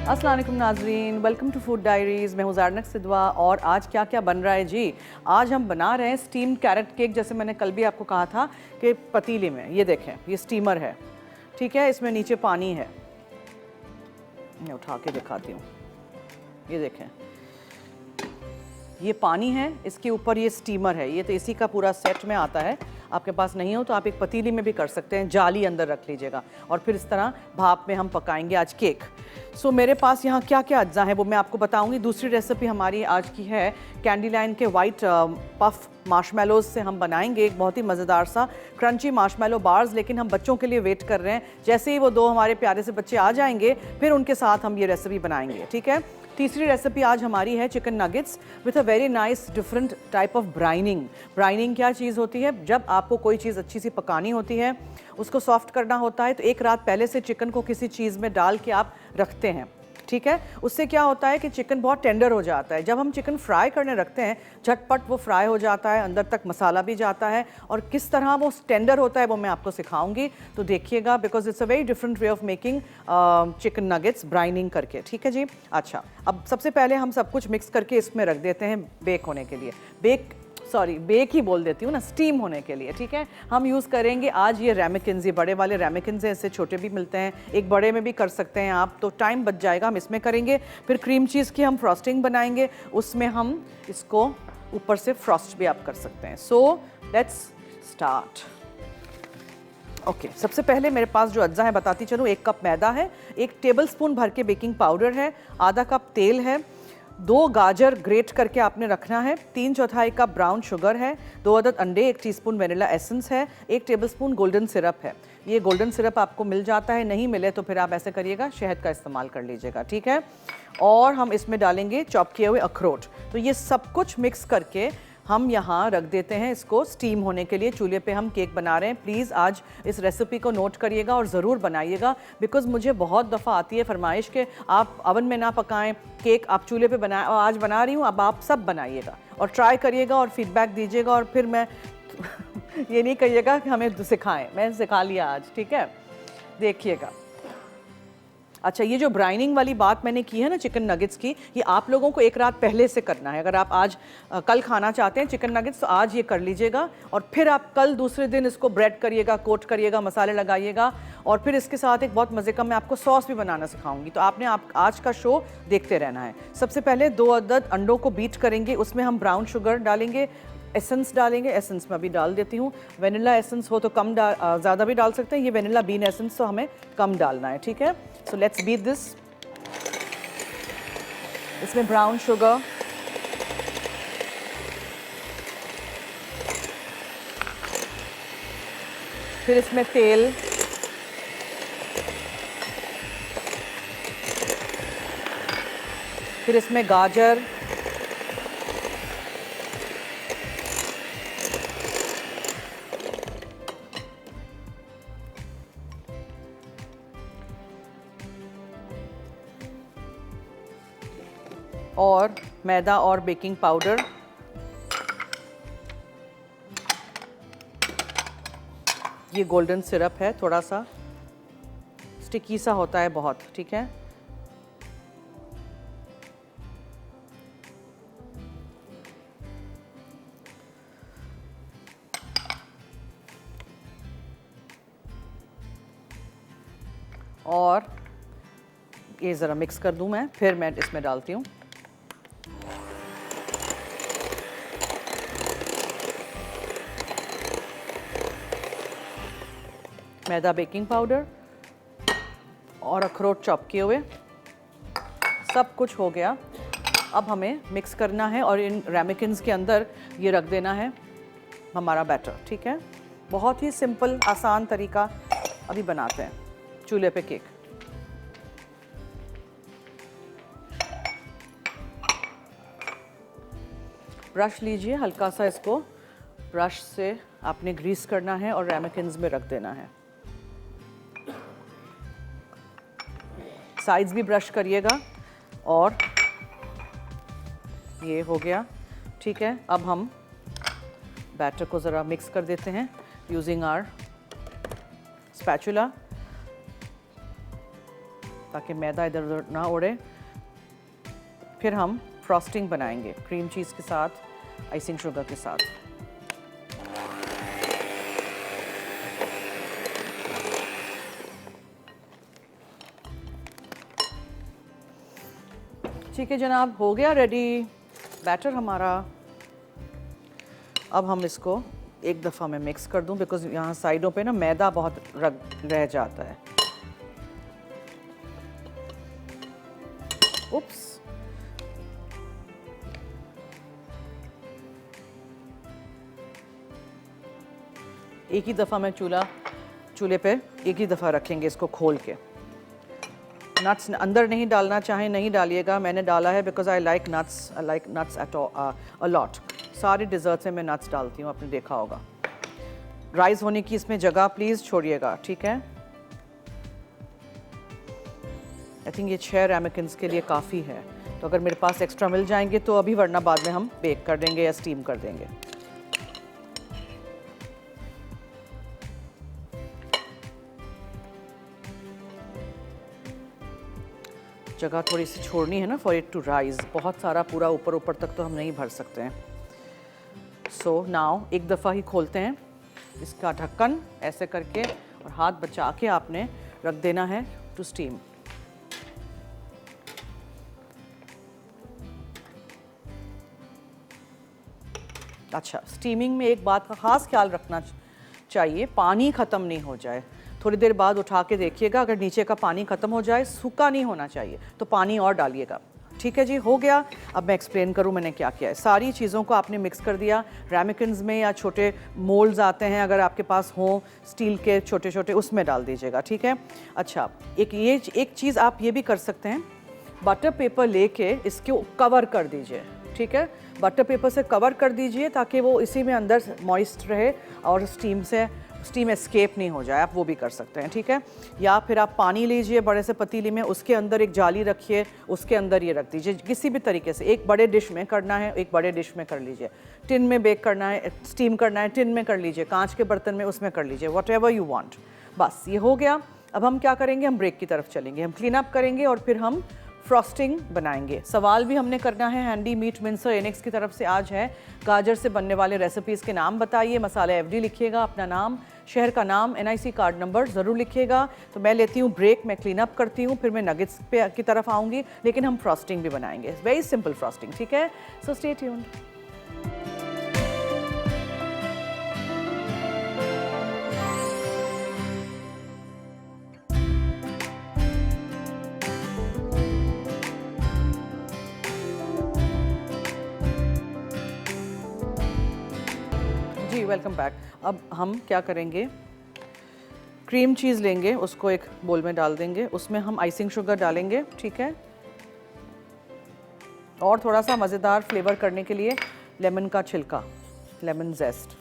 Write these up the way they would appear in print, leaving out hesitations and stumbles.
अस्सलाम वालेकुम नाजरीन, वेलकम टू फूड डायरीज़। मैं हूँ ज़ारनक सिद्वा और आज क्या क्या बन रहा है जी। आज हम बना रहे हैं स्टीम्ड कैरेट केक। जैसे मैंने कल भी आपको कहा था कि पतीले में ये देखें, ये स्टीमर है, ठीक है। इसमें नीचे पानी है, मैं उठा के दिखाती हूँ। ये देखें, ये पानी है, इसके ऊपर ये स्टीमर है। ये तो इसी का पूरा सेट में आता है। आपके पास नहीं हो तो आप एक पतीली में भी कर सकते हैं, जाली अंदर रख लीजिएगा और फिर इस तरह भाप में हम पकाएंगे आज केक। मेरे पास यहाँ क्या क्या अज्जा है वो मैं आपको बताऊंगी। दूसरी रेसिपी हमारी आज की है कैंडी लाइन के वाइट पफ मार्शमेलोज से हम बनाएंगे एक बहुत ही मज़ेदार सा क्रंची मार्शमेलो बार्स। लेकिन हम बच्चों के लिए वेट कर रहे हैं, जैसे ही वो दो हमारे प्यारे से बच्चे आ जाएंगे फिर उनके साथ हम ये रेसिपी बनाएंगे, ठीक है। तीसरी रेसिपी आज हमारी है chicken nuggets with a very nice different type of brining. Brining क्या चीज़ होती है? जब आपको कोई चीज़ अच्छी सी पकानी होती है, उसको सॉफ्ट करना होता है, तो एक रात पहले से चिकन को किसी चीज़ में डाल के आप रखते हैं, ठीक है। उससे क्या होता है कि चिकन बहुत टेंडर हो जाता है। जब हम चिकन फ्राई करने रखते हैं, झटपट वो फ्राई हो जाता है, अंदर तक मसाला भी जाता है, और किस तरह वो टेंडर होता है वो मैं आपको सिखाऊंगी, तो देखिएगा, because it's a very different way of making chicken nuggets brining करके, ठीक है जी। अच्छा, अब सबसे पहले हम सब कुछ मिक्स करके इसमें रख देते हैं बेक होने के लिए। बेक ही बोल देती हूँ ना, स्टीम होने के लिए, ठीक है। हम यूज़ करेंगे आज ये रैमेकिन्स, ये बड़े वाले रैमेकिन्स हैं, इससे छोटे भी मिलते हैं, एक बड़े में भी कर सकते हैं आप, तो टाइम बच जाएगा। हम इसमें करेंगे, फिर क्रीम चीज़ की हम फ्रॉस्टिंग बनाएंगे, उसमें हम इसको ऊपर से फ्रॉस्ट भी आप कर सकते हैं। So let's start. ओके, सबसे पहले मेरे पास जो अज्जा है बताती चलूँ। 1 कप मैदा है, 1 टेबलस्पून भर के बेकिंग पाउडर है, आधा कप तेल है, 2 गाजर ग्रेट करके आपने रखना है, 3/4 कप ब्राउन शुगर है, 2 अदद अंडे, 1 टीस्पून वेनिला एसेंस है, 1 टेबलस्पून गोल्डन सिरप है। ये गोल्डन सिरप आपको मिल जाता है, नहीं मिले तो फिर आप ऐसे करिएगा, शहद का इस्तेमाल कर लीजिएगा, ठीक है। और हम इसमें डालेंगे चॉप किए हुए अखरोट। तो ये सब कुछ मिक्स करके हम यहाँ रख देते हैं इसको स्टीम होने के लिए। चूल्हे पे हम केक बना रहे हैं। प्लीज़ आज इस रेसिपी को नोट करिएगा और ज़रूर बनाइएगा, बिकॉज़ मुझे बहुत दफ़ा आती है फरमाइश के आप अवन में ना पकाएं केक, आप चूल्हे पे बनाएं। और आज बना रही हूँ, अब आप सब बनाइएगा और ट्राई करिएगा और फीडबैक दीजिएगा, और फिर मैं ये नहीं कहिएगा कि हमें सिखाएं, मैं सिखा लिया आज, ठीक है। देखिएगा। अच्छा, ये जो ब्राइनिंग वाली बात मैंने की है ना चिकन नगेट्स की, ये आप लोगों को एक रात पहले से करना है। अगर आप आज कल खाना चाहते हैं चिकन नगेट्स, तो आज ये कर लीजिएगा, और फिर आप कल दूसरे दिन इसको ब्रेड करिएगा, कोट करिएगा, मसाले लगाइएगा, और फिर इसके साथ एक बहुत मज़े का मैं आपको सॉस भी बनाना सिखाऊंगी। तो आपने आज का शो देखते रहना है। सबसे पहले 2 अदद अंडों को बीट करेंगे, उसमें हम ब्राउन शुगर डालेंगे, एसेंस डालेंगे, एसेंस में अभी डाल देती हूँ। वेनिला एसेंस हो तो कम ज़्यादा भी डाल सकते हैं, ये वेनिला बीन एसेंस तो हमें कम डालना है, ठीक है। So let's beat this. इसमें ब्राउन शुगर, फिर इसमें तेल, फिर इसमें गाजर, और मैदा और बेकिंग पाउडर। ये गोल्डन सिरप है, थोड़ा सा स्टिकी सा होता है बहुत, ठीक है। और ये ज़रा मिक्स कर दूं मैं, फिर मैं इसमें डालती हूँ मैदा, बेकिंग पाउडर और अखरोट चॉप किए हुए। सब कुछ हो गया। अब हमें मिक्स करना है और इन रैमेकिन्स के अंदर ये रख देना है हमारा बैटर, ठीक है। बहुत ही सिंपल आसान तरीका अभी बनाते हैं चूल्हे पे केक। ब्रश लीजिए, हल्का सा इसको ब्रश से आपने ग्रीस करना है और रैमेकिन्स में रख देना है। साइड्स भी ब्रश करिएगा। और ये हो गया, ठीक है। अब हम बैटर को ज़रा मिक्स कर देते हैं यूजिंग आवर स्पैचुला। ताकि मैदा इधर उधर ना उड़े। फिर हम फ्रॉस्टिंग बनाएंगे क्रीम चीज़ के साथ, आइसिंग शुगर के साथ। ठीक है जनाब, हो गया रेडी बैटर हमारा। अब हम इसको एक दफ़ा मैं मिक्स कर दूं, बिकॉज यहाँ साइडों पे ना मैदा बहुत रह जाता है। उप्स, एक ही दफ़ा मैं चूल्हे पे एक ही दफ़ा रखेंगे इसको खोल के। नट्स अंदर नहीं डालना चाहें नहीं डालिएगा, मैंने डाला है because I like nuts at a lot. सारे डिज़र्ट्स में मैं नट्स डालती हूँ, आपने देखा होगा। राइस होने की इसमें जगह प्लीज़ छोड़िएगा, ठीक है। आई थिंक ये 6 रैमेकिन्स के लिए काफ़ी है, तो अगर मेरे पास एक्स्ट्रा मिल जाएंगे तो अभी, वरना बाद में हम बेक कर देंगे या स्टीम कर देंगे। जगह थोड़ी सी छोड़नी है ना फॉर इट टू राइज। बहुत सारा पूरा ऊपर ऊपर तक तो हम नहीं भर सकते हैं। सो नाउ एक दफ़ा ही खोलते हैं इसका ढक्कन ऐसे करके, और हाथ बचा के आपने रख देना है टू स्टीम। अच्छा, स्टीमिंग में एक बात का ख़ास ख्याल रखना चाहिए, पानी ख़त्म नहीं हो जाए। थोड़ी देर बाद उठा के देखिएगा, अगर नीचे का पानी ख़त्म हो जाए, सूखा नहीं होना चाहिए, तो पानी और डालिएगा। ठीक है जी, हो गया। अब मैं एक्सप्लेन करूँ मैंने क्या किया है। सारी चीज़ों को आपने मिक्स कर दिया। रैमेकिन्स में या छोटे मोल्ड्स आते हैं, अगर आपके पास हों स्टील के छोटे छोटे, उसमें डाल दीजिएगा, ठीक है। अच्छा, एक चीज़ आप ये भी कर सकते हैं, बटर पेपर लेके इसको कवर कर दीजिए, ठीक है। बटर पेपर से कवर कर दीजिए ताकि वो इसी में अंदर मॉइस्ट रहे और स्टीम एस्केप नहीं हो जाए। आप वो भी कर सकते हैं, ठीक है। या फिर आप पानी लीजिए बड़े से पतीली में, उसके अंदर एक जाली रखिए, उसके अंदर ये रख दीजिए। किसी भी तरीके से, एक बड़े डिश में करना है एक बड़े डिश में कर लीजिए, टिन में बेक करना है, स्टीम करना है टिन में कर लीजिए, कांच के बर्तन में उसमें कर लीजिए, वट एवर यू वांट। बस ये हो गया। अब हम क्या करेंगे, हम ब्रेक की तरफ चलेंगे, हम क्लीन अप करेंगे और फिर हम फ्रॉस्टिंग बनाएंगे। सवाल भी हमने करना है हैंडी मीट मिंसर एनेक्स की तरफ से आज है, गाजर से बनने वाले रेसिपीज़ के नाम बताइए। मसाला FD लिखिएगा, अपना नाम, शहर का नाम, NIC कार्ड नंबर ज़रूर लिखिएगा। तो मैं लेती हूँ ब्रेक, मैं क्लीन अप करती हूँ, फिर मैं नगेट्स पे की तरफ आऊँगी, लेकिन हम फ्रॉस्टिंग भी बनाएंगे, वेरी सिंपल फ्रॉस्टिंग, ठीक है। So stay tuned. जी वेलकम बैक। अब हम क्या करेंगे, क्रीम चीज़ लेंगे, उसको एक बोल में डाल देंगे, उसमें हम आइसिंग शुगर डालेंगे, ठीक है। और थोड़ा सा मज़ेदार फ्लेवर करने के लिए लेमन का छिलका, लेमन जेस्ट।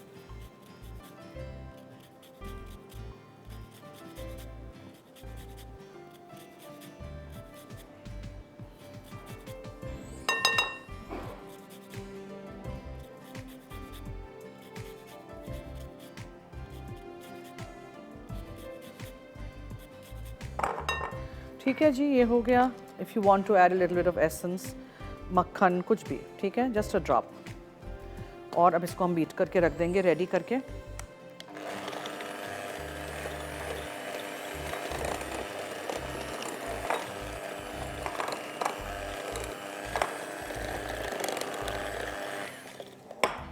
ठीक है जी, ये हो गया। If you want to add a little bit of essence, मक्खन, कुछ भी, ठीक है, जस्ट अ ड्रॉप। और अब इसको हम बीट करके रख देंगे रेडी करके।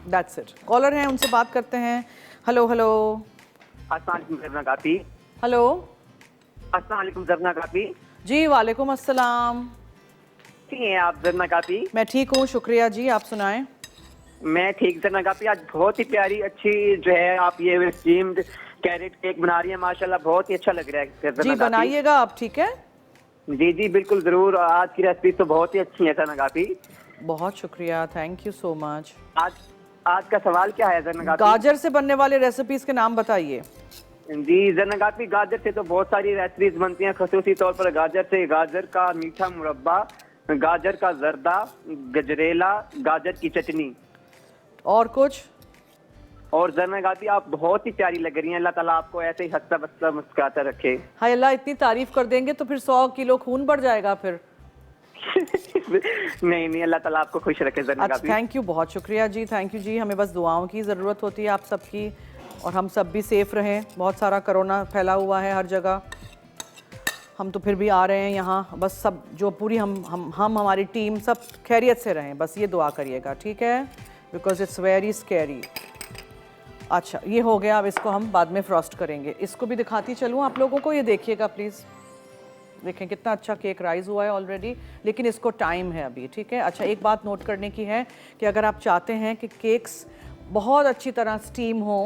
That's it. कॉलर हैं, उनसे बात करते हैं। Hello hello. हेलो, अस्सलाम वालेकुम ज़रना कापी। जी वालेकुम अस्सलाम। ठीक हैं आप ज़रना कापी? मैं ठीक हूँ, शुक्रिया जी, आप सुनाएं। मैं ठीक ज़रना कापी। आज बहुत ही प्यारी अच्छी जो है आप ये स्टीम्ड कैरेट केक बना रही हैं, माशाल्लाह बहुत ही अच्छा लग रहा है। जी बनाइएगा आप, ठीक है। जी जी बिल्कुल ज़रूर। आज की रेसिपी तो बहुत ही अच्छी है ज़रना कापी। बहुत शुक्रिया, थैंक यू सो मच। आज का सवाल क्या है ज़रना कापी? गाजर से बनने वाले रेसिपीज के नाम बताइए। जी ज़रना कापी, गाजर से तो बहुत सारी रेसिपीज बनती हैं, खसूसी तौर पर गाजर से गाजर का मीठा मुरब्बा, गाजर का जर्दा, गजरेला, गाजर की चटनी। और कुछ? और ज़रना गाबी आप बहुत ही प्यारी लग रही हैं। अल्लाह ताला आपको ऐसे ही हंसता बसता मुस्कुराता रखे। हाय अल्लाह, इतनी तारीफ कर देंगे तो फिर 100 किलो खून बढ़ जाएगा फिर। नहीं नहीं, अल्लाह ताला आपको खुश रखे ज़रना अच्छा, गाबी। थैंक यू, बहुत शुक्रिया जी, थैंक यू जी। हमें बस दुआओं की ज़रूरत होती है आप सबकी, और हम सब भी सेफ़ रहें। बहुत सारा कोरोना फैला हुआ है हर जगह, हम तो फिर भी आ रहे हैं यहाँ। बस सब जो पूरी हम हमारी टीम सब खैरियत से रहें, बस ये दुआ करिएगा, ठीक है, बिकॉज इट्स वेरी स्कैरी। अच्छा, ये हो गया, अब इसको हम बाद में फ्रॉस्ट करेंगे। इसको भी दिखाती चलूँ आप लोगों को, ये देखिएगा प्लीज़, देखें कितना अच्छा केक राइज हुआ है ऑलरेडी, लेकिन इसको टाइम है अभी, ठीक है। अच्छा, एक बात नोट करने की है कि अगर आप चाहते हैं कि केक्स बहुत अच्छी तरह स्टीम हो,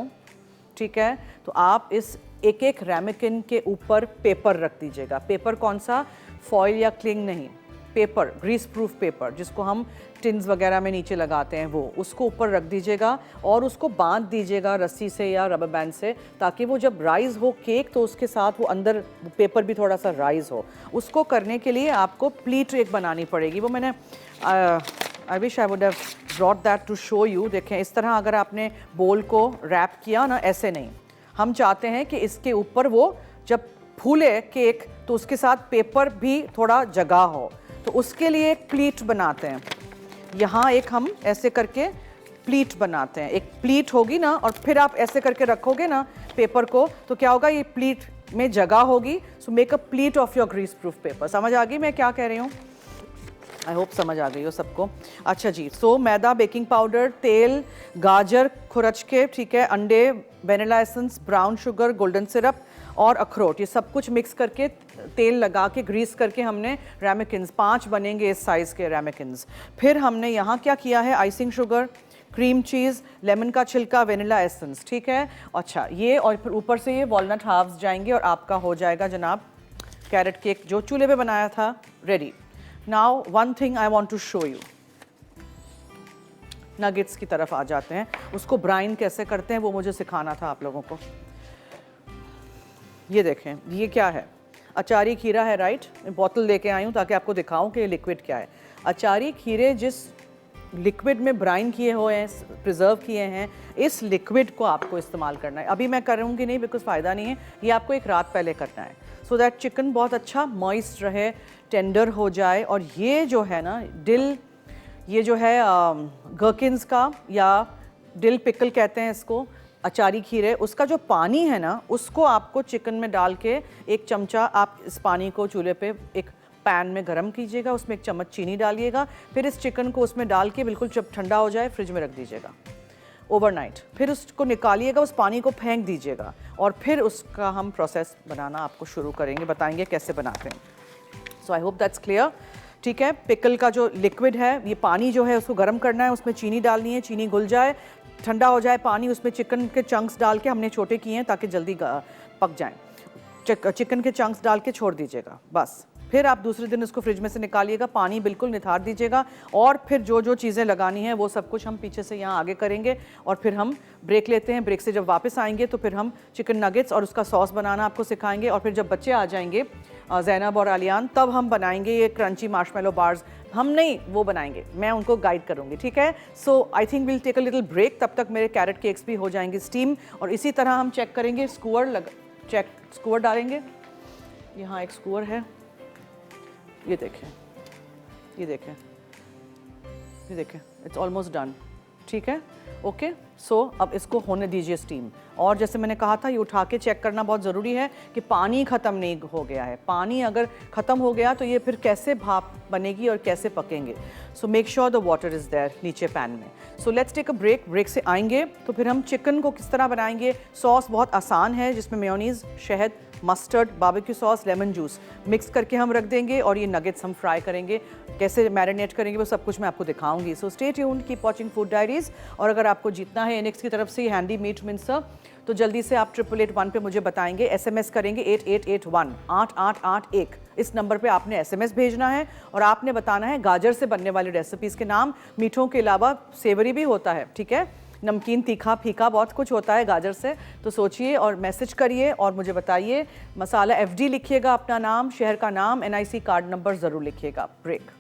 ठीक है, तो आप इस एक एक रैमेकिन के ऊपर पेपर रख दीजिएगा। पेपर कौन सा, फॉइल या क्लिंग नहीं, पेपर, ग्रीस प्रूफ पेपर, जिसको हम टिन्स वगैरह में नीचे लगाते हैं, वो उसको ऊपर रख दीजिएगा और उसको बांध दीजिएगा रस्सी से या रबर बैंड से, ताकि वो जब राइज़ हो केक तो उसके साथ वो अंदर पेपर भी थोड़ा सा राइज़ हो। उसको करने के लिए आपको प्लीट एक बनानी पड़ेगी, वो मैंने I wish I would have brought that to show you. देखें, इस तरह अगर आपने बोल को रैप किया ना, ऐसे नहीं, हम चाहते हैं कि इसके ऊपर वो जब फूले केक तो उसके साथ पेपर भी थोड़ा जगह हो, तो उसके लिए एक प्लीट बनाते हैं। यहाँ एक हम ऐसे करके प्लीट बनाते हैं, एक प्लीट होगी ना, और फिर आप ऐसे करके रखोगे ना पेपर को, तो क्या होगा, ये प्लीट में जगह होगी। So make a pleat of your grease proof paper. समझ आ गई मैं क्या कह रही हूँ? आई होप समझ आ गई हो सबको। अच्छा जी, सो मैदा, बेकिंग पाउडर, तेल, गाजर खुरच के, ठीक है, अंडे, vanilla essence, brown sugar, golden syrup और अखरोट, ये सब कुछ मिक्स करके तेल लगा के ग्रीस करके हमने रैमेकिन्स 5 बनेंगे इस साइज़ के रैमेकिन्स। फिर हमने यहाँ क्या किया है, icing sugar, cream cheese, lemon का छिलका, वेनिला एसेंस, ठीक है। अच्छा, ये और फिर ऊपर से ये वॉलनट हाफ्स जाएंगे और आपका हो जाएगा जनाब कैरेट केक जो चूल्हे पे बनाया था ready. Now one thing I want to show you, nuggets की तरफ आ जाते हैं। उसको ब्राइन कैसे करते हैं वो मुझे सिखाना था आप लोगों को। ये देखें, ये क्या है, अचारी खीरा है, राइट। मैं बोतल लेके आई हूँ ताकि आपको दिखाऊं कि ये लिक्विड क्या है। अचारी खीरे जिस लिक्विड में ब्राइन किए हुए हैं, प्रिजर्व किए हैं, इस लिक्विड को आपको इस्तेमाल करना है। अभी मैं करूँगी नहीं बिकॉज फ़ायदा नहीं है, ये आपको एक रात पहले करना है, सो दैट चिकन बहुत अच्छा मॉइस्ट रहे, टेंडर हो जाए। और ये जो है ना डिल, ये जो है गर्किन्स का या डिल पिकल कहते हैं इसको, अचारी खीरे, उसका जो पानी है ना, उसको आपको चिकन में डाल के 1 चमचा आप इस पानी को चूल्हे पे एक पैन में गरम कीजिएगा, उसमें 1 चम्मच चीनी डालिएगा, फिर इस चिकन को उसमें डाल के बिल्कुल जब ठंडा हो जाए फ्रिज में रख दीजिएगा ओवरनाइट। फिर उसको निकालिएगा, उस पानी को फेंक दीजिएगा, और फिर उसका हम प्रोसेस बनाना आपको शुरू करेंगे, बताएंगे कैसे बनाते हैं। सो आई होप दैट्स क्लियर, ठीक है। पिकल का जो लिक्विड है, ये पानी जो है उसको गर्म करना है, उसमें चीनी डालनी है, चीनी घुल जाए, ठंडा हो जाए पानी, उसमें चिकन के चंक्स डाल के, हमने छोटे किए हैं ताकि जल्दी पक जाएं, चिकन के चंक्स डाल के छोड़ दीजिएगा बस। फिर आप दूसरे दिन इसको फ्रिज में से निकालिएगा, पानी बिल्कुल निथार दीजिएगा, और फिर जो जो चीज़ें लगानी हैं वो सब कुछ हम पीछे से यहाँ आगे करेंगे। और फिर हम ब्रेक लेते हैं, ब्रेक से जब वापस आएंगे तो फिर हम चिकन नगेट्स और उसका सॉस बनाना आपको सिखाएंगे। और फिर जब बच्चे आ जाएंगे ज़ैनब और आलियान, तब हम बनाएंगे ये क्रंची मार्शमेलो बार्स। हम नहीं, वो बनाएंगे, मैं उनको गाइड करूंगी, ठीक है। So I think will take a little break, तब तक मेरे कैरेट केक्स भी हो जाएंगे स्टीम। और इसी तरह हम चेक करेंगे, स्कूअर डालेंगे, यहाँ एक स्कूअर है, ये देखें, ये देखें, ये देखें, इट्स ऑलमोस्ट डन, ठीक है, ओके। सो अब इसको होने दीजिए स्टीम। और जैसे मैंने कहा था, ये उठा के चेक करना बहुत ज़रूरी है कि पानी ख़त्म नहीं हो गया है। पानी अगर ख़त्म हो गया तो ये फिर कैसे भाप बनेगी और कैसे पकेंगे। So make sure the water is there नीचे पैन में। So let's take a break, break से आएंगे तो फिर हम चिकन को किस तरह बनाएंगे। सॉस बहुत आसान है, जिसमें मेयोनीज़, शहद, mustard, barbecue sauce, lemon juice mix करके हम रख देंगे, और ये नगेट्स हम फ्राई करेंगे। कैसे मैरिनेट करेंगे वो सब कुछ मैं आपको दिखाऊंगी। सो stay tuned, keep watching food diaries. और अगर आपको जीतना है एनेक्स की तरफ से हैंडी मीट मिन्सर, तो जल्दी से आप 8881 पे मुझे बताएंगे, SMS करेंगे 8881 8881, इस नंबर पे आपने SMS भेजना है। और आपने बताना है गाजर से बनने वाली रेसिपीज़ के नाम। मीठों के अलावा सेवरी भी होता है, ठीक है, नमकीन, तीखा, फीका, बहुत कुछ होता है गाजर से। तो सोचिए और मैसेज करिए और मुझे बताइए। मसाला FD लिखिएगा अपना नाम, शहर का नाम, NIC कार्ड नंबर ज़रूर लिखिएगा। Break.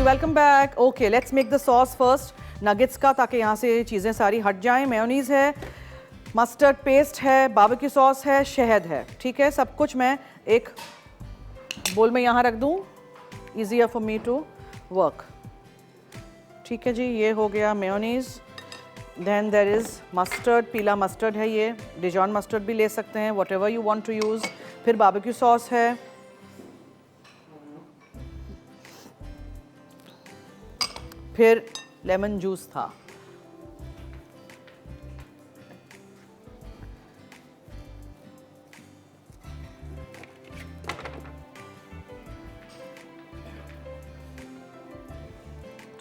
Welcome back. Okay, let's make the sauce first nuggets का, ताकि यहाँ से चीज़ें सारी हट जाएं। मेयोनीज है, मस्टर्ड पेस्ट है, बारबेक्यू सॉस है, शहद है, ठीक है। सब कुछ मैं एक बोल में यहाँ रख दूँ, easier for me to work. ठीक है जी, ये हो गया mayonnaise. Then there is mustard, पीला मस्टर्ड है ये, डिजॉन मस्टर्ड भी ले सकते हैं, whatever you want to use. फिर बारबेक्यू सॉस है, फिर लेमन जूस था,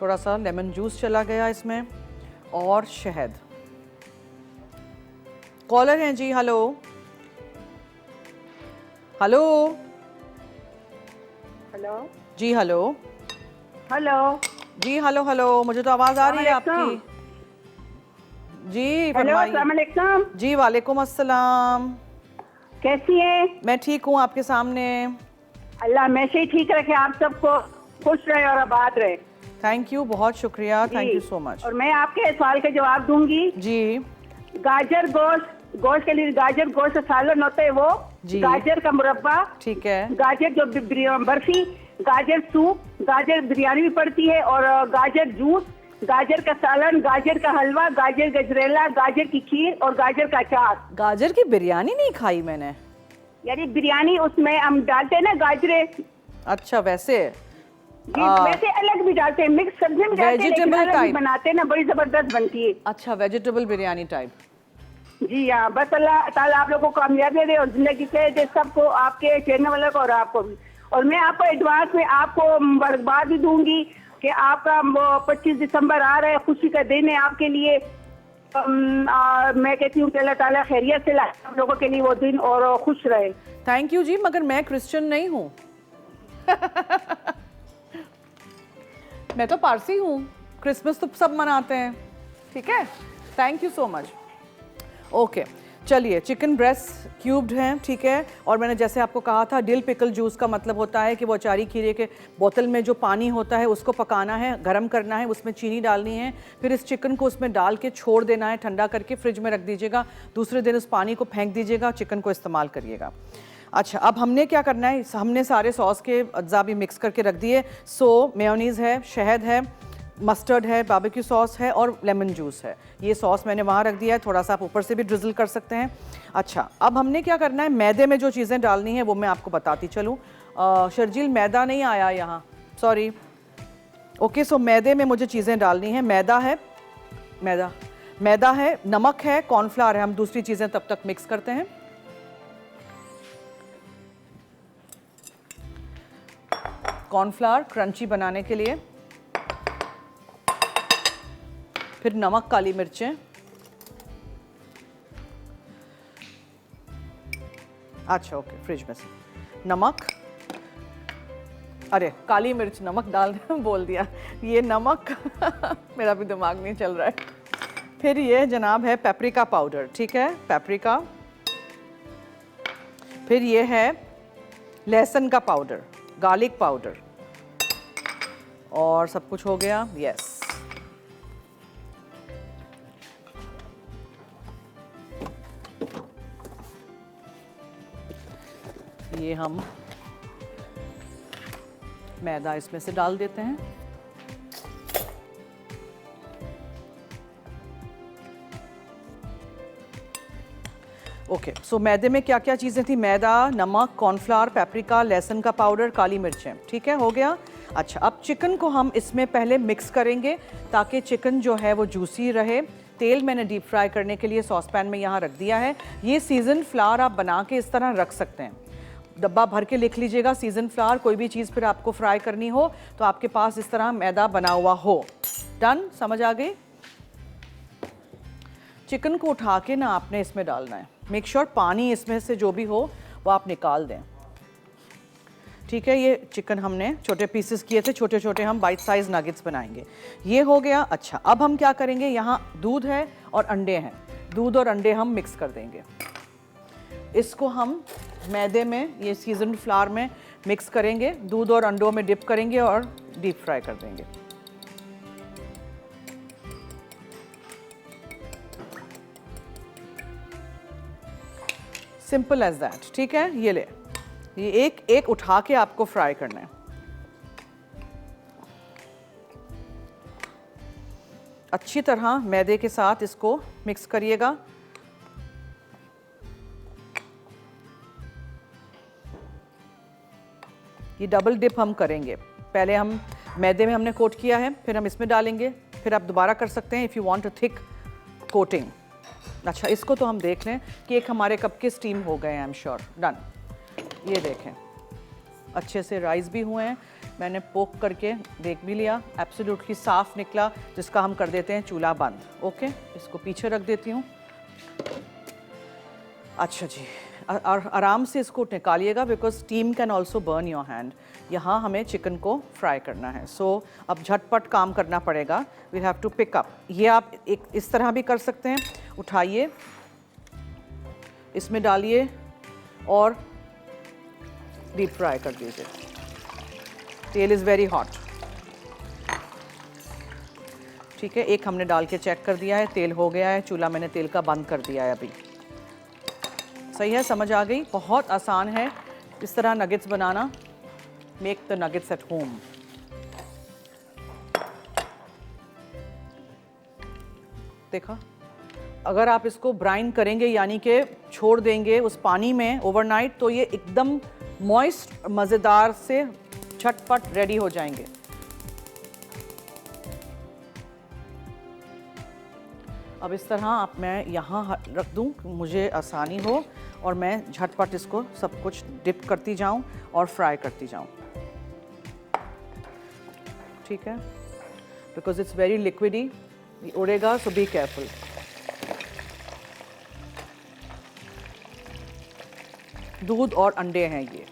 थोड़ा सा लेमन जूस चला गया इसमें, और शहद। कॉलर हैं जी, हेलो हेलो हेलो जी, हेलो हेलो जी, हेलो हेलो, मुझे तो आवाज़ आ रही है आपकी जी। हेलो, फरमाइए अस्सलाम वालेकुम। जी। वालेकुम अस्सलाम। कैसी हैं? मैं ठीक हूँ, आपके सामने। अल्लाह हमेशा ही ठीक रखे, आप सबको खुश रहे और आबाद रहे। थैंक यू, बहुत शुक्रिया, थैंक यू सो मच। और मैं आपके सवाल का जवाब दूंगी जी गाजर गोश्त के लिए गाजर गोश्त सालन होता है वो जी। गाजर का मुरब्बा, ठीक है। गाजर जो बर्फी, गाजर सूप, गाजर बिरयानी भी पड़ती है, और गाजर जूस, गाजर का सालन, गाजर का हलवा, गाजर गजरेला, गाजर की खीर और गाजर का अचार। गाजर की बिरयानी नहीं खाई मैंने। यानी बिरयानी उसमें हम डालते हैं ना गाजरे, अच्छा, वैसे जी वैसे अलग भी डालते हैं, मिक्स सब्जी में डालते हैं, लेकिन Vegetable अलग भी type। बनाते हैं ना, बड़ी जबरदस्त बनती है। अच्छा, वेजिटेबल बिरयानी टाइप। जी हाँ, बस अल्लाह ताला आप लोगों को कामयाबी दे और जिंदगी से दे सबको, आपके चैनल वालों को और आपको भी। और मैं आपको एडवांस में आपको मुबारकबाद भी दूंगी कि आपका 25 दिसंबर आ रहा है, खुशी का दिन है आपके लिए। मैं कहती हूँ कि अल्लाह ताला खैरियत से लाए आप लोगों के लिए वो दिन और खुश रहे। थैंक यू जी, मगर मैं क्रिश्चियन नहीं हूँ। मैं तो पारसी हूँ, क्रिसमस तो सब मनाते हैं, ठीक है। Thank you so much. Okay, चलिए, चिकन ब्रेस्ट क्यूब्ड हैं, ठीक है। और मैंने जैसे आपको कहा था, डिल पिकल जूस का मतलब होता है कि वो अचारी खीरे के बोतल में जो पानी होता है उसको पकाना है, गर्म करना है, उसमें चीनी डालनी है, फिर इस चिकन को उसमें डाल के छोड़ देना है, ठंडा करके फ्रिज में रख दीजिएगा। दूसरे दिन उस पानी को फेंक दीजिएगा, चिकन को इस्तेमाल करिएगा। अच्छा, अब हमने क्या करना है, हमने सारे सॉस के अज्जा भी मिक्स करके रख दिए। सो मेयोनीज़ है, शहद है, मस्टर्ड है, बारबेक्यू सॉस है और लेमन जूस है। ये सॉस मैंने वहाँ रख दिया है, थोड़ा सा आप ऊपर से भी ड्रिजल कर सकते हैं। अच्छा, अब हमने क्या करना है, मैदे में जो चीज़ें डालनी है वो मैं आपको बताती चलूँ। शर्जील, मैदा नहीं आया यहाँ, सॉरी। ओके, सो मैदे में मुझे चीज़ें डालनी है। मैदा है, मैदा है, नमक है, कॉर्नफ्लावर है। हम दूसरी चीज़ें तब तक मिक्स करते हैं। कॉर्नफ्लावर क्रंची बनाने के लिए, फिर नमक, काली मिर्चें, अच्छा ओके, फ्रिज में से नमक, अरे काली मिर्च नमक डाल बोल दिया, ये नमक मेरा भी दिमाग नहीं चल रहा है। फिर ये जनाब है पेपरिका पाउडर, ठीक है, पेपरिका। फिर ये है लहसुन का पाउडर, गार्लिक पाउडर, और सब कुछ हो गया। यस, ये हम मैदा इसमें से डाल देते हैं। ओके, सो मैदे में क्या क्या चीज़ें थी? मैदा, नमक, कॉर्नफ्लावर, पेपरिका, लहसुन का पाउडर, काली मिर्चें, ठीक है, हो गया। अच्छा, अब चिकन को हम इसमें पहले मिक्स करेंगे ताकि चिकन जो है वो जूसी रहे। तेल मैंने डीप फ्राई करने के लिए सॉस पैन में यहाँ रख दिया है। ये सीजन फ्लावर आप बना के इस तरह रख सकते हैं, डब्बा भर के लिख लीजिएगा सीजन फ्लावर। कोई भी चीज़ फिर आपको फ्राई करनी हो तो आपके पास इस तरह मैदा बना हुआ हो। डन, समझ आ गई? चिकन को उठा के ना आपने इसमें डालना है। मेक श्योर पानी इसमें से जो भी हो वो आप निकाल दें, ठीक है। ये चिकन हमने छोटे पीसेस किए थे, छोटे छोटे हम बाइट साइज नगेट्स बनाएंगे। ये हो गया। अच्छा, अब हम क्या करेंगे, यहाँ दूध है और अंडे हैं, दूध और अंडे हम मिक्स कर देंगे। इसको हम मैदे में, ये सीजन्ड फ्लावर में मिक्स करेंगे, दूध और अंडों में डिप करेंगे और डीप फ्राई कर देंगे। Simple as that. ठीक है, ये ले, ये एक एक उठा के आपको फ्राई करना है। अच्छी तरह मैदे के साथ इसको मिक्स करिएगा। ये डबल डिप हम करेंगे, पहले हम मैदे में हमने कोट किया है, फिर हम इसमें डालेंगे, फिर आप दोबारा कर सकते हैं if you want a thick coating. अच्छा, इसको तो हम देख लें, केक हमारे कप के स्टीम हो गए हैं, आई एम श्योर। डन। ये देखें, अच्छे से राइस भी हुए हैं, मैंने पोक करके देख भी लिया, एब्सोल्युटली साफ निकला, जिसका हम कर देते हैं चूल्हा बंद। ओके, इसको पीछे रख देती हूँ। अच्छा जी, और आराम से इसको निकालिएगा because steam can also burn your hand. यहाँ हमें चिकन को फ्राई करना है, सो अब झटपट काम करना पड़ेगा। We have to pick up. ये आप एक इस तरह भी कर सकते हैं, उठाइए, इसमें डालिए और डीप फ्राई कर दीजिए। तेल इज़ वेरी हॉट। ठीक है, एक हमने डाल के चेक कर दिया है, तेल हो गया है, चूल्हा मैंने तेल का बंद कर दिया है अभी। सही है, समझ आ गई? बहुत आसान है इस तरह nuggets banana. Make the nuggets at home. देखा, अगर आप इसको ब्राइन करेंगे यानी कि छोड़ देंगे उस पानी में ओवरनाइट, तो ये एकदम मॉइस्ट मज़ेदार से झटपट रेडी हो जाएंगे। अब इस तरह आप मैं यहाँ रख दूँ, मुझे आसानी हो और मैं झटपट इसको सब कुछ डिप करती जाऊँ और फ्राई करती जाऊँ। ठीक है, बिकॉज इट्स वेरी लिक्विडी, उड़ेगा, सो बी केयरफुल। दूध और अंडे हैं ये।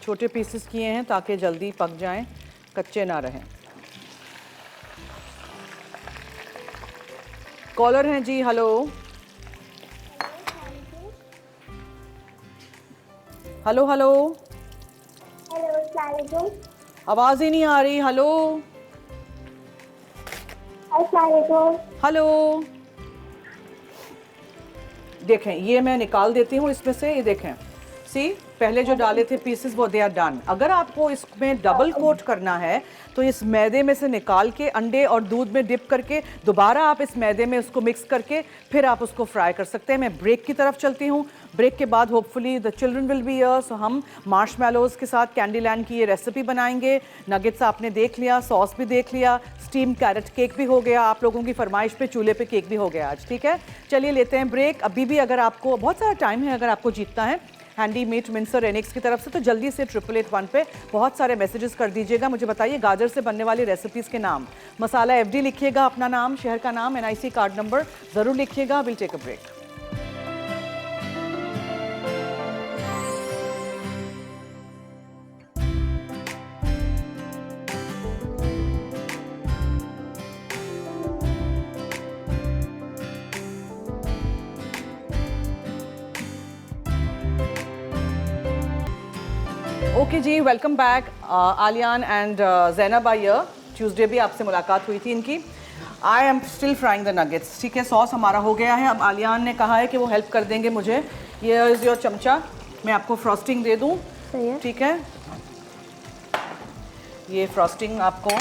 छोटे पीसेस किए हैं ताकि जल्दी पक जाएं, कच्चे ना रहें। कॉलर हैं जी, हेलो हेलो हेलो हेलो, आवाज़ ही नहीं आ रही। Hello hello. देखें, ये मैं निकाल देती हूँ इसमें से, ये देखें, सी पहले जो डाले थे पीसेस वो दे आर डन। अगर आपको इसमें डबल कोट करना है तो इस मैदे में से निकाल के अंडे और दूध में डिप करके दोबारा आप इस मैदे में उसको मिक्स करके फिर आप उसको फ्राई कर सकते हैं। मैं ब्रेक की तरफ चलती हूँ, ब्रेक के बाद hopefully the children will be here, so हम मार्शमैलोज़ के साथ कैंडीलैंड की ये रेसिपी बनाएंगे। नगेट्स आपने देख लिया, सॉस भी देख लिया, स्टीम कैरेट केक भी हो गया, आप लोगों की फरमाइश पे चूल्हे पे केक भी हो गया आज। ठीक है, चलिए लेते हैं ब्रेक। अभी भी अगर आपको बहुत सारा टाइम है, अगर आपको जीतना है हैंडी मीट मिंसर एनिक्स की तरफ से, तो जल्दी से 8881 पे बहुत सारे मैसेजेस कर दीजिएगा। मुझे बताइए गाजर से बनने वाली रेसिपीज़ के नाम। मसाला FD लिखिएगा, अपना नाम, शहर का नाम, NIC कार्ड नंबर ज़रूर लिखिएगा। Will take a break. Okay जी, welcome back. Aliyan and Zainab are, Tuesday भी आपसे मुलाकात हुई थी इनकी। I am still frying the nuggets. ठीक है, सॉस हमारा हो गया है। अब आलियान ने कहा है कि वो हेल्प कर देंगे मुझे। ये इज़ योर चमचा, मैं आपको फ्रॉस्टिंग दे दूँ। ठीक है, ये फ्रॉस्टिंग आपको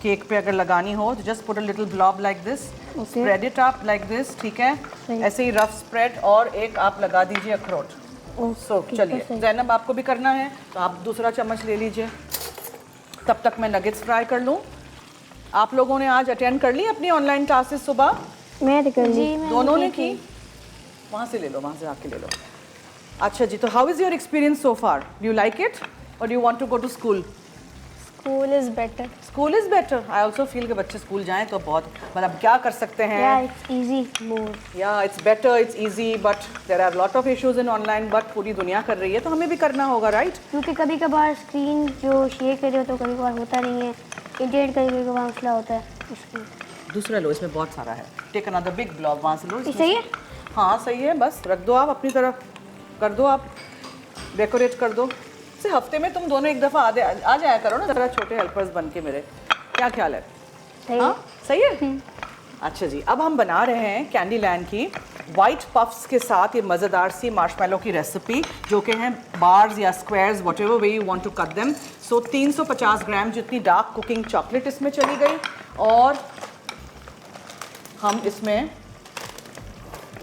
केक पे अगर लगानी हो तो just put a little blob like this, spread it up like this. ठीक है, ऐसे ही रफ स्प्रेड, और एक आप लगा दीजिए अखरोट। सो चलिए, ज़ैनब आपको भी करना है तो आप दूसरा चम्मच ले लीजिए, तब तक मैं नगेट्स फ्राई कर लूँ। आप लोगों ने आज अटेंड कर ली अपनी ऑनलाइन क्लासेस सुबह? मैं कर ली, दोनों ने की? वहाँ से ले लो, वहाँ से आके ले लो। अच्छा जी, तो how is your experience so far? Do you like it और do you want to go to school? School is better. School is better. I also feel कि बच्चे स्कूल जाएं तो बहुत, मतलब क्या कर सकते हैं। Yeah, it's easy more. या it's better, it's easy, but there are lot of issues in online, बट पूरी दुनिया कर रही है तो हमें भी करना होगा, राइट? क्योंकि कभी कभार स्क्रीन जो शेयर करे तो कभी कभार होता नहीं है, इंटरनेट कभी कभार मसला होता है इसकी। दूसरा लो, इसमें बहुत सारा है। टेक अनदर बिग ब्लॉक, वहाँ से लो। ये इसमें सही से। है? हाँ सही है, बस रख दो आप अपनी तरफ, कर दो आप, डेकोरेट कर दो। से हफ्ते में तुम दोनों एक दफ़ा आ जाया करो ना ज़रा, छोटे हेल्पर्स बन के मेरे। क्या ख्याल है? सही हाँ है। सही है। अच्छा जी, अब हम बना रहे हैं कैंडी लैंड की वाइट पफ्स के साथ ये मज़ेदार सी मार्शमेलो की रेसिपी, जो कि हैं बार्स या squares, whatever way you want to cut them. So 350 gram जितनी डार्क कुकिंग चॉकलेट इसमें चली गई, और हम इसमें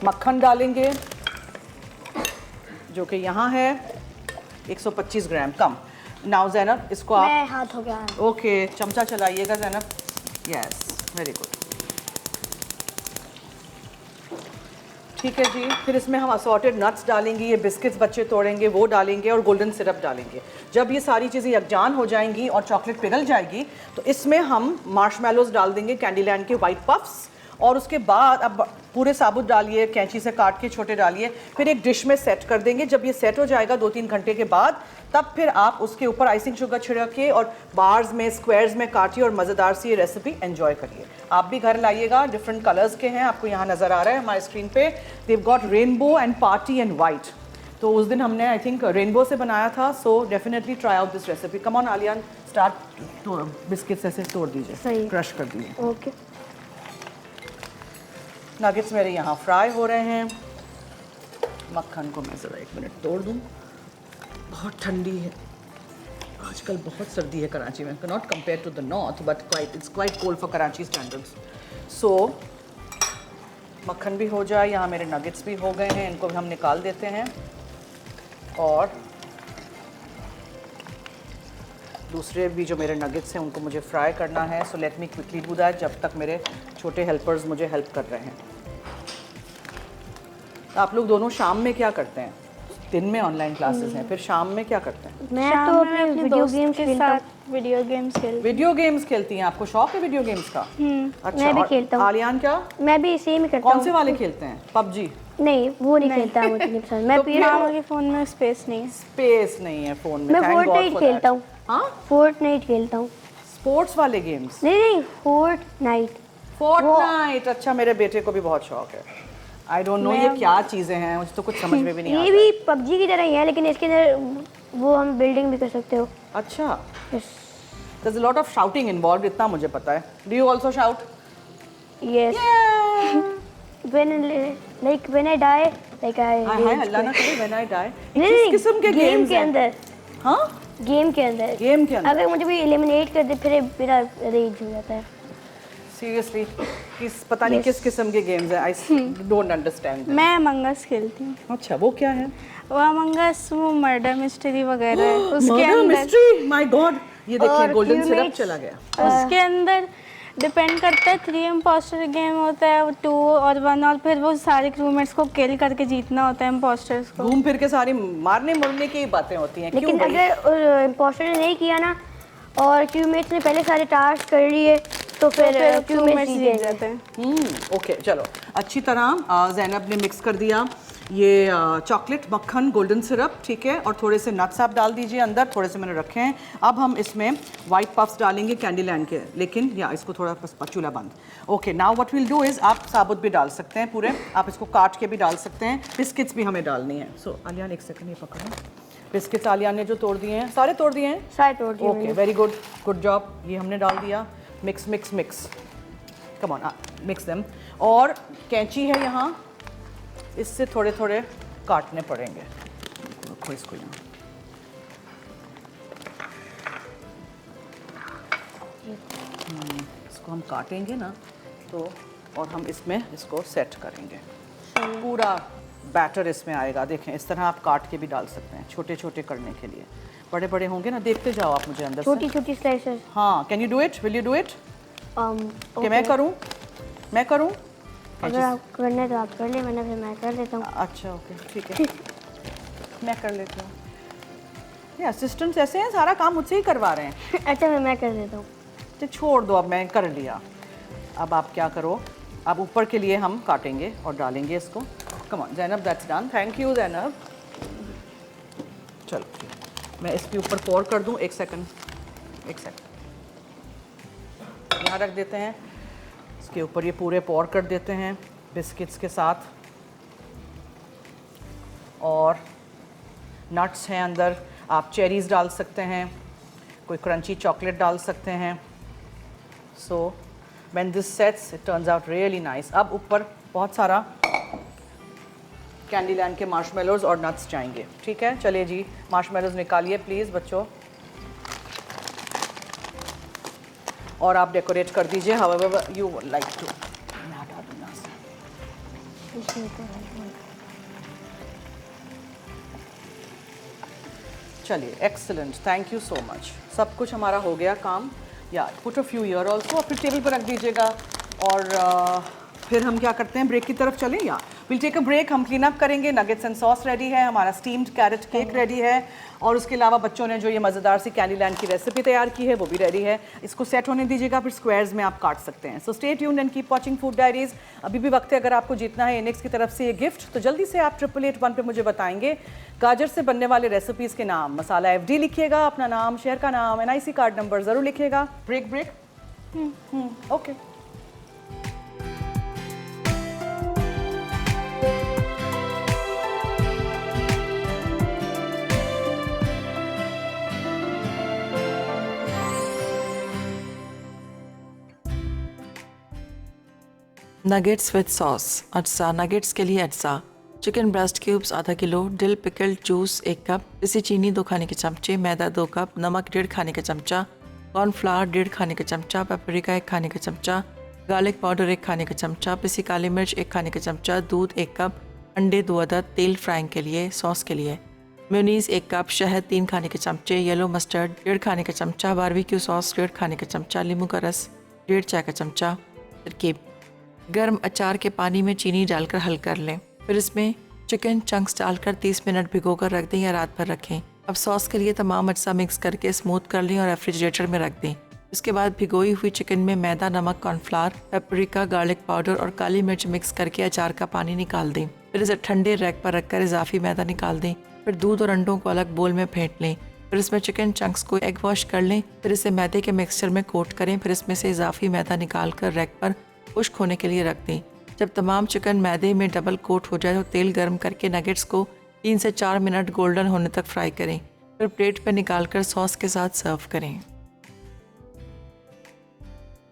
मक्खन डालेंगे जो कि यहाँ है 125 ग्राम, कम। नाउ ज़ैनब इसको आप, मैं हाथ हो गया। ओके चमचा चलाइएगा ज़ैनब। Yes, very good. ठीक है जी, फिर इसमें हम असॉर्टेड नट्स डालेंगे, ये बिस्किट्स बच्चे तोड़ेंगे वो डालेंगे, और गोल्डन सिरप डालेंगे। जब ये सारी चीज़ें यकजान हो जाएंगी और चॉकलेट पिघल जाएगी तो इसमें हम मार्शमेलोज डाल देंगे, कैंडीलैंड के वाइट पफ्स, और उसके बाद अब पूरे साबुत डालिए, कैंची से काट के छोटे डालिए, फिर एक डिश में सेट कर देंगे। जब ये सेट हो जाएगा 2-3 घंटे के बाद, तब फिर आप उसके ऊपर आइसिंग शुगर छिड़क के और बार्स में, स्क्वायर्स में काटिए और मज़ेदार सी ये रेसिपी एंजॉय करिए। आप भी घर लाइएगा, डिफरेंट कलर्स के हैं, आपको यहाँ नज़र आ रहा है हमारे स्क्रीन पे। They've got rainbow and party and white. तो उस दिन हमने आई थिंक रेनबो से बनाया था, so definitely try out this recipe. Come on Aliyan, start. तो बिस्किट्स ऐसे तोड़ दीजिए, सही। क्रश कर दीजिए। ओके। नगेट्स मेरे यहाँ फ्राई हो रहे हैं। मक्खन को मैं ज़रा 1 मिनट तोड़ दूँ। बहुत ठंडी है आजकल, बहुत सर्दी है कराची में, not compare to the north, but it's quite cold for Karachi standards. So मक्खन भी हो जाए, यहाँ मेरे नगेट्स भी हो गए हैं, इनको भी हम निकाल देते हैं। और दूसरे भी जो मेरे नगेट्स हैं उनको मुझे फ्राई करना है। So let me quickly do that जब तक मेरे छोटे हेल्पर्स मुझे हेल्प कर रहे हैं। आप लोग दोनों शाम में क्या करते हैं? दिन में ऑनलाइन क्लासेस हैं, फिर शाम में क्या करते हैं? मैं तो अपने वीडियो गेम्स खेलता हूँ। वीडियो गेम्स खेलती वीडियो गेम्स खेलती हैं? आपको शौक है वीडियो गेम्स का? अच्छा, मैं भी और खेलता हूँ। आलियान क्या? मैं भी सेम ही करता हूँ। कौन से वाले खेलते हैं? पबजी? नहीं, वो नहीं खेलता मुझे नहीं पसंद। मैं तो मामा के फ़ोन में स्पेस नहीं है। स्पेस नहीं है फ़ोन में। मैं Thank God फोर्टनाइट for खेलता that. हूँ। हाँ, फोर्टनाइट खेलता हूँ। स्पोर्ट्स वाले गेम्स? नहीं, फोर्टनाइट। फोर्टनाइट। अच्छा, मेरे बेटे को भी बहुत शौक है। आई डोंट नो ये क्या चीज़ें हैं, मुझे तो कुछ समझ में भी नहीं ये आता। भी पबजी की तरह ही है, लेकिन इसके अंदर वो हम बिल्डिंग भी कर सकते हो। अच्छा, Yes. there's a lot of shouting involved, इतना मुझे पता है। Do you also shout? Yes. When I die, like I. हाय हाय, अल्लाह ना करे when I die। नहीं, किस किस्म के गेम गेम्स के हैं? अंदर। हाँ, गेम के अंदर। गेम के अंदर। अगर मुझे कोई एलिमिनेट कर दे फिर मेरा रेज हो जाता है। सीरियसली, पता नहीं किस किस्म के गेम्स हैं। I don't understand. मैं अमंग अस खेलती हूँ। अच्छा, वो क्या है? वो अमंग अस वो मर्डर मिस्ट्री वगैरह है उसके मर्डर अंदर। Mystery, my God. ये देखिए और गोल्डन सिरप crewmates- चला गया। उसके अंदर डिपेंड करता है 3 इम्पोस्टर गेम होता है, 2 और 1, और फिर वो सारे क्रूमेट्स को किल करके जीतना होता है इम्पोस्टर्स को। घूम फिर के सारी मारने मुरने की बातें होती हैं। लेकिन क्यों भाई? अगर इम्पोस्टर ने नहीं किया ना और क्यूमेट्स ने पहले सारे टास्क कर लिए तो फिर क्रूमेट्स क्यूमेट्स जीत जीत जाते हैं। ओके, चलो अच्छी तरह ज़ैनब ने मिक्स कर दिया ये चॉकलेट, मक्खन, गोल्डन सिरप, ठीक है, और थोड़े से नट्स आप डाल दीजिए अंदर, थोड़े से मैंने रखे हैं। अब हम इसमें वाइट पफ्स डालेंगे कैंडीलैंड के, लेकिन या इसको थोड़ा बस चूल्हा बंद। Okay, now what will do is, आप साबुत भी डाल सकते हैं पूरे, आप इसको काट के भी डाल सकते हैं। बिस्किट्स भी हमें डालनी है। सो आलियान 1 सेकंड ये पकड़ो। बिस्किट्स आलियान ने जो तोड़ दिए हैं, सारे तोड़ दिए हैं? सारे तोड़ दिए okay, very good, good job. ये हमने डाल दिया। Mix mix mix, come on, mix them. और कैंची है यहाँ, इससे थोड़े थोड़े काटने पड़ेंगे। रखो इसको यहाँ। इसको हम काटेंगे ना तो, और हम इसमें इसको सेट करेंगे। पूरा बैटर इसमें आएगा। देखें, इस तरह आप काट के भी डाल सकते हैं, छोटे छोटे करने के लिए। बड़े बड़े होंगे ना, देखते जाओ आप मुझे अंदर छोटी से। छोटी स्लाइसेस। हाँ, can you do it? Will you do it? कि मैं करूँ? मैं करूँ? अगर आप करना है तो आप कर ले, वरना फिर मैं कर लेता हूँ। अच्छा, ओके, ठीक है। मैं कर लेती हूँ। ये असिस्टेंट्स ऐसे हैं, सारा काम मुझसे ही करवा रहे हैं। अच्छा मैं कर देता हूँ। तो छोड़ दो, अब मैं कर लिया। अब आप क्या करो, अब ऊपर के लिए हम काटेंगे और डालेंगे इसको। Come on Zainab, that's done. Thank you Zainab. चलो मैं इसके ऊपर पोर कर दूं। एक सेकंड यहाँ रख देते हैं। इसके ऊपर ये पूरे पोर कर देते हैं बिस्किट्स के साथ। और नट्स हैं अंदर, आप चेरीज़ डाल सकते हैं, कोई क्रंची चॉकलेट डाल सकते हैं। So when this sets it turns out really nice. अब ऊपर बहुत सारा कैंडीलैंड के मार्शमेलोज और नट्स जाएंगे। ठीक है, चलिए जी, मार्शमेलोज निकालिए प्लीज़ बच्चों, और आप डेकोरेट कर दीजिए हाउएवर यू लाइक टू। चलिए, excellent, thank you so much. सब कुछ हमारा हो गया काम। या put a few year also, फिर टेबल पर रख दीजिएगा। और फिर हम क्या करते हैं, ब्रेक की तरफ चलें या विल टेक अ ब्रेक। हम क्लीन अप करेंगे। नगेट्स एंड सॉस रेडी है, हमारा स्टीम्ड कैरेट केक रेडी है, और उसके अलावा बच्चों ने जो ये मज़ेदार सी कैंडीलैंड की रेसिपी तैयार की है वो भी रेडी है। इसको सेट होने दीजिएगा, फिर स्क्वायर्स में आप काट सकते हैं। सो stay tuned and keep watching food diaries. अभी भी वक्त है, अगर आपको जीतना है इनेक्स की तरफ से ये गिफ्ट, तो जल्दी से आप 8881 पे मुझे बताएंगे गाजर से बनने वाले रेसिपीज़ के नाम। मसाला FD लिखिएगा, अपना नाम, शहर का नाम, NIC कार्ड नंबर ज़रूर लिखिएगा। Break okay. Nuggets with sauce. अज्जा नगेट्स के लिए अज्जा: चिकन ब्रेस्ट क्यूब्स आधा kilo, dill pickled juice 1 cup, पिसी चीनी 2 खाने के चमचे, मैदा 2 कप, नमक 1.5 खाने का चमचा, कॉर्नफ्लावर 1.5 खाने का चमचा, पेपरिका 1 खाने का चमचा, गार्लिक पाउडर 1 खाने का चमचा, पिसी काली मिर्च 1 खाने का चमचा, दूध 1 कप, अंडे 2 अदद, तेल फ्राइंग के लिए, सॉस के लिए, मेयोनीज 1 कप, शहद 3 खाने के चमचे, येलो मस्टर्ड 1.5 खाने का चमचा, बारबेक्यू सॉस 1.5 खाने का चमचा, नींबू का रस 1.5 चाय का चमचा। तरकीब: गर्म अचार के पानी में चीनी डालकर हल कर लें, फिर इसमें चिकन चंक्स डालकर 30 मिनट भिगोकर रख दें या रात भर रखें। अब सॉस के लिए तमाम अज्जा मिक्स करके स्मूथ कर लें और रेफ्रिजरेटर में रख दें। इसके बाद भिगोई हुई चिकन में मैदा, नमक, कॉर्नफ्लावर, पेपरिका, गार्लिक पाउडर और काली मिर्च मिक्स करके अचार का पानी निकाल दें। फिर इसे ठंडे रैक पर रखकर इजाफी मैदा निकाल दें। फिर दूध और अंडों को अलग बोल में फेंट लें। फिर इसमें चिकन चंक्स को एग वॉश कर लें। फिर इसे मैदे के मिक्सचर में कोट करें। फिर इसमें से इजाफी मैदा निकाल कर रैक पर खुश्क होने के लिए रख दें। जब तमाम चिकन मैदे में डबल कोट हो जाए तो तेल गर्म करके नगेट्स को 3 से 4 मिनट गोल्डन होने तक फ्राई करें। फिर प्लेट पर निकालकर सॉस के साथ सर्व करें।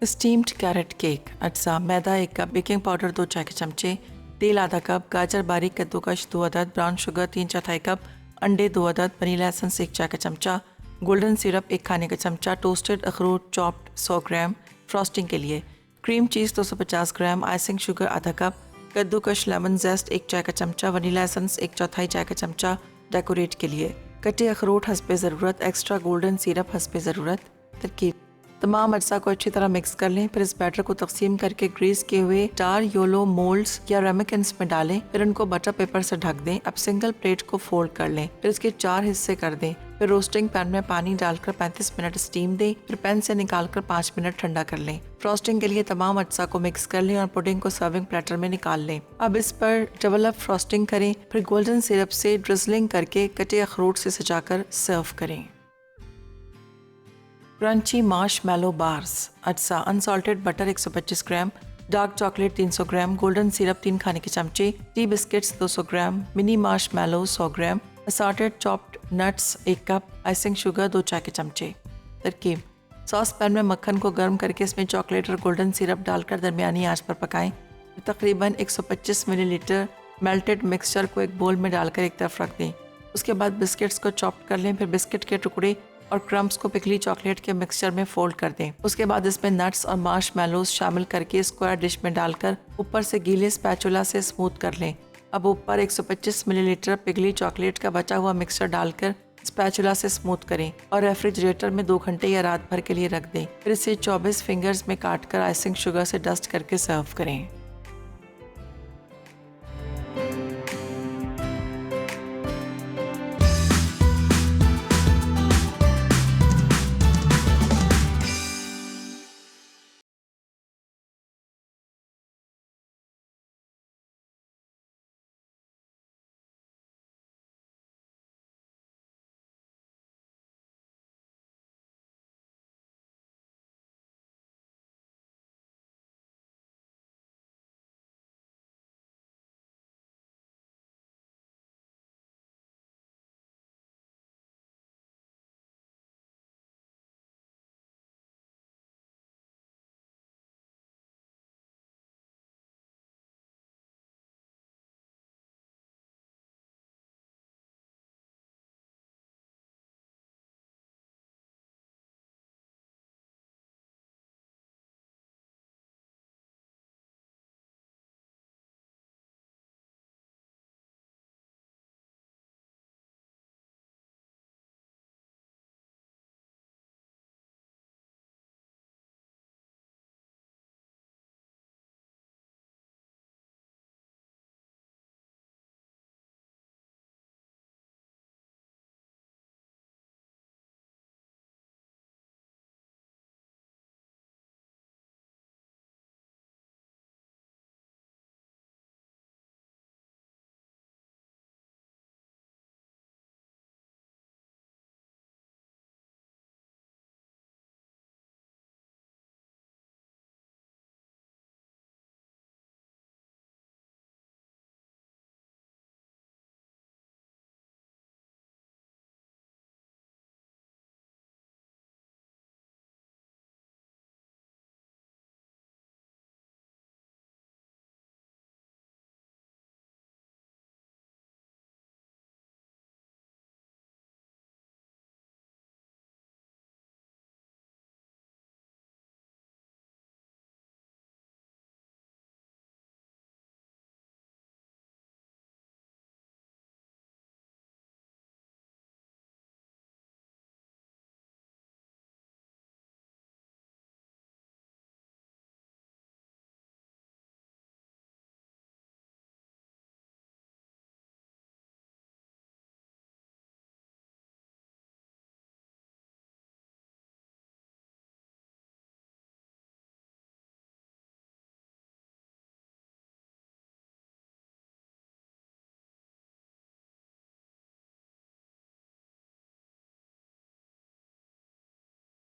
Steamed carrot cake. अज्जा: मैदा 1 कप, बेकिंग पाउडर 2 चाय के चमचे, तेल आधा कप, गाजर बारीक कद्दूकश 2 अदद, ब्राउन शुगर 3/4 कप, अंडे 2 अदद, वनीला एसेंस 1 चाय का चमचा, गोल्डन सिरप 1 खाने का चमचा, टोस्टेड अखरोट चॉप्ड 100 ग्राम। फ्रॉस्टिंग के लिए क्रीम चीज़ 250 ग्राम, आइसिंग शुगर आधा कप, कद्दूकश लेमन जेस्ट 1 चाय का चमचा, वनीला एसेंस 1/4 चाय का चमचा। डेकोरेट के लिए कटे अखरोट हस्बे ज़रूरत, एक्स्ट्रा गोल्डन सिरप हस्बे ज़रूरत। तरकीब: तमाम अज्जा को अच्छी तरह मिक्स कर लें। फिर इस बैटर को तकसीम करके ग्रीस किए हुए टार योलो मोल्ड्स या रेमिकेंस में डालें। फिर उनको बटर पेपर से ढक दें। अब सिंगल प्लेट को फोल्ड कर लें। फिर इसके 4 हिस्से कर दें। फिर रोस्टिंग पैन में पानी डालकर 35 मिनट स्टीम दें। फिर पैन से निकालकर 5 मिनट ठंडा कर लें। फ्रॉस्टिंग के लिए तमाम अज्जा को मिक्स कर लें और पुडिंग को सर्विंग प्लेटर में निकाल लें। अब इस पर डबल अप फ्रॉस्टिंग करें। फिर गोल्डन सिरप से ड्रिजलिंग करके कटे अखरोट से सजाकर सर्व करें। Crunchy marshmallow bars. अज्जा: unsalted butter 125 gram, dark chocolate 300 gram, golden syrup 3 खाने के चमचे, tea biscuits 200 gram, mini marshmallow 100 gram, assorted chopped nuts 1 cup, icing sugar 2 चाय के चमचे। तरकीब: सॉस पैन में मक्खन को गर्म करके इसमें चॉकलेट और गोल्डन सिरप डालकर दरमियानी आंच पर पकाएं। तकरीबन 125 मिलीलीटर मेल्टेड मिक्सचर को एक बोल में डालकर एक तरफ रख दें। उसके बाद बिस्किट्स को चॉप कर लें। फिर बिस्किट के टुकड़े और क्रम्स को पिघली चॉकलेट के मिक्सचर में फोल्ड कर दें। उसके बाद इसमें नट्स और मार्शमैलोज शामिल करके स्क्वायर डिश में डालकर ऊपर से गीले स्पैचुला से स्मूथ कर लें। अब ऊपर 125 मिलीलीटर पिघली चॉकलेट का बचा हुआ मिक्सचर डालकर स्पैचुला से स्मूथ करें और रेफ्रिजरेटर में 2 घंटे या रात भर के लिए रख दें। फिर इसे 24 फिंगर्स में काटकर आइसिंग शुगर से डस्ट करके सर्व करें।